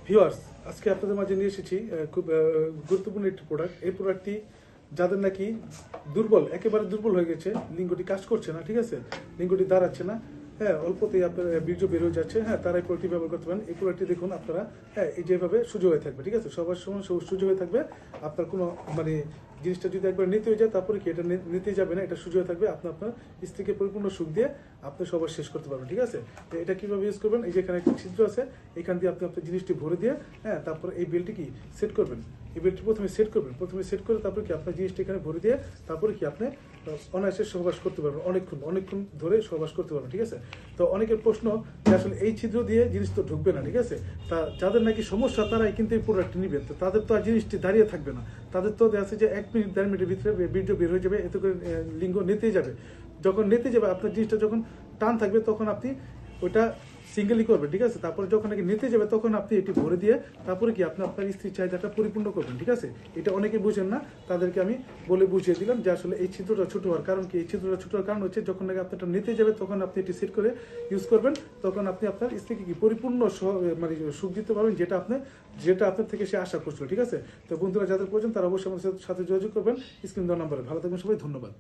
Viewers, আজকে আপনাদের মাঝে নিয়ে এসেছি খুব গুরুত্বপূর্ণ একটি প্রোডাক্ট। এই প্রোডাক্টটি যাদের নাকি একেবারে দুর্বল হয়ে গেছে, লিঙ্গটি কাজ করছে না, ঠিক আছে, লিঙ্গটি দাঁড়াচ্ছে না, হ্যাঁ, অল্পতেই আপনার বীর্য বের হয়ে যাচ্ছে, হ্যাঁ, তারা এই প্রোডাক্টটি ব্যবহার করতে পারেন। এই প্রোডাক্টটি দেখুন আপনারা, হ্যাঁ, এই যেভাবে সোজা হয়ে থাকবে, ঠিক আছে, সবার সময় সোজা হয়ে থাকবে। আপনার কোনো জিনিসটা যদি একবার নিতে হয়ে যায়, তারপরে কি এটা নিতে যাবে না, এটা সোজা হয়ে থাকবে। আপনার স্ত্রীকে পরিপূর্ণ সুখ দিয়ে আপনি সবার শেষ করতে পারবেন, ঠিক আছে। তো এটা কিভাবে ইউজ করবেন, এই যে এখানে একটা ছিদ্র আছে, এখান দিয়ে আপনি আপনার জিনিসটি ভরে দিয়ে, হ্যাঁ, তারপর এই বেলটি কি সেট করবেন। এই বেলটি প্রথমে সেট করবেন, তারপরে কি আপনার জিনিসটা এখানে ভরে দিয়ে, তারপরে কি আপনি অনায়াসে সহবাস করতে পারবেন, অনেকক্ষণ ধরে সহবাস করতে পারবেন, ঠিক আছে। তো অনেকের প্রশ্ন যে আসলে এই ছিদ্র দিয়ে জিনিস তো ঢুকবে না, ঠিক আছে। তা যাদের নাকি সমস্যা তারাই কিন্তু এই প্রোডাক্টটি নেবেন। তো তাদের তো আর জিনিসটি দাঁড়িয়ে থাকবে না, তাদের তো দেখা যাচ্ছে যে 1 মিনিট 1.5 মিনিটের ভিতরে বীর্য বের হয়ে যাবে, এতে করে লিঙ্গ নিতেই যাবে। যখন নিতে যাবে আপনার জিনিসটা যখন টান থাকবে, তখন আপনি ওটা সিঙ্গেলি করবেন, ঠিক আছে। তারপরে যখন নাকি নিতে যাবে, তখন আপনি এটি ভরে দিয়ে তারপরে কি আপনি আপনার স্ত্রীর চাহিদাটা পরিপূর্ণ করবেন, ঠিক আছে। এটা অনেকে বুঝেন না, তাদেরকে আমি বলে বুঝিয়ে দিলাম যে আসলে এই ছিদ্রটা ছোট হওয়ার কারণ কি। এই ছিদ্রটা ছোট হওয়ার কারণ হচ্ছে যখন নাকি আপনি এটা নিতে যাবে, তখন আপনি এটি সেট করে ইউজ করবেন, তখন আপনি আপনার স্ত্রীকে কি পরিপূর্ণ সুখ দিতে পারবেন, যেটা আপনার থেকে সে আশা করছিল, ঠিক আছে। তো বন্ধুরা যাদের প্রয়োজন তারা অবশ্যই আমাদের সাথে যোগাযোগ করবেন স্ক্রিন দেওয়া নাম্বারে। ভালো থাকবেন সবাই, ধন্যবাদ।